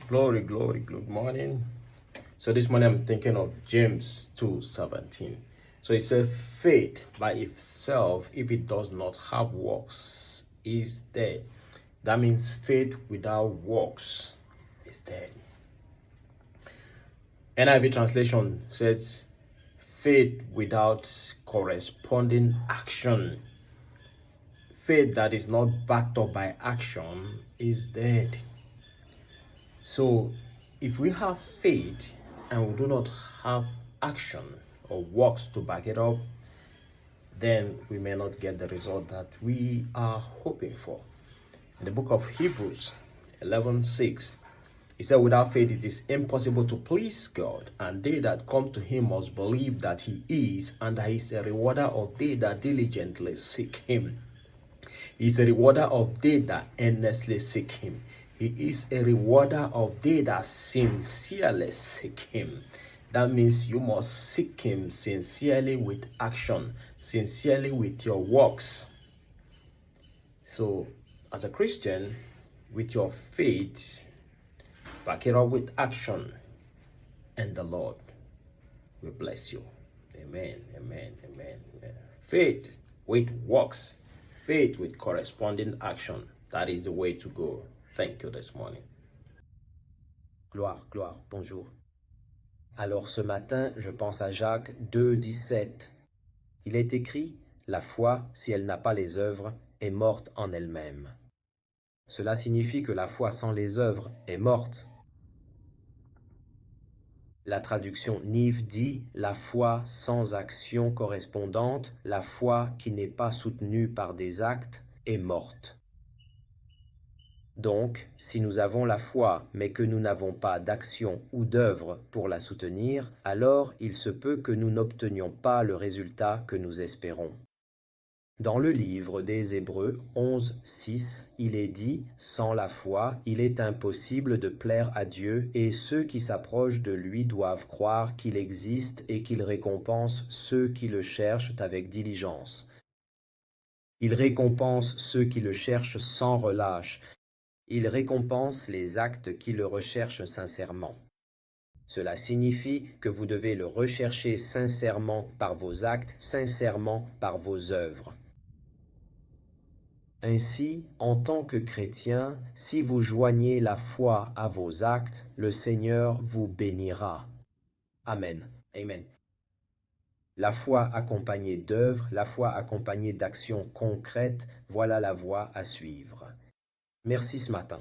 Glory, glory, good morning. So this morning I'm thinking of James 2:17. So it says, faith by itself, if it does not have works, is dead. That means faith without works is dead. NIV translation says, faith without corresponding action. Faith that is not backed up by action is dead. So if we have faith and we do not have action or works to back it up, then we may not get the result that we are hoping for. In the book of Hebrews 11:6, he said, without faith it is impossible to please God, and they that come to him must believe that he is, and that he is a rewarder of they that diligently seek him. He is a rewarder of they that earnestly seek him. He is a rewarder of they that sincerely seek him. That means you must seek him sincerely with action, sincerely with your works. So, as a Christian, with your faith, back it up with action, and the Lord will bless you. Amen, amen, amen. Faith with works, faith with corresponding action. That is the way to go. Thank you this morning. Gloire, gloire, bonjour. Alors ce matin, je pense à Jacques 2,17. Il est écrit, la foi, si elle n'a pas les œuvres, est morte en elle-même. Cela signifie que la foi sans les œuvres est morte. La traduction Nive dit la foi sans action correspondante, la foi qui n'est pas soutenue par des actes, est morte. Donc, si nous avons la foi, mais que nous n'avons pas d'action ou d'œuvre pour la soutenir, alors il se peut que nous n'obtenions pas le résultat que nous espérons. Dans le livre des Hébreux 11:6, il est dit « Sans la foi, il est impossible de plaire à Dieu, et ceux qui s'approchent de lui doivent croire qu'il existe et qu'il récompense ceux qui le cherchent avec diligence. Il récompense ceux qui le cherchent sans relâche. Il récompense les actes qui le recherchent sincèrement. » Cela signifie que vous devez le rechercher sincèrement par vos actes, sincèrement par vos œuvres. Ainsi, en tant que chrétien, si vous joignez la foi à vos actes, le Seigneur vous bénira. Amen. Amen. La foi accompagnée d'œuvres, la foi accompagnée d'actions concrètes, voilà la voie à suivre. Merci ce matin.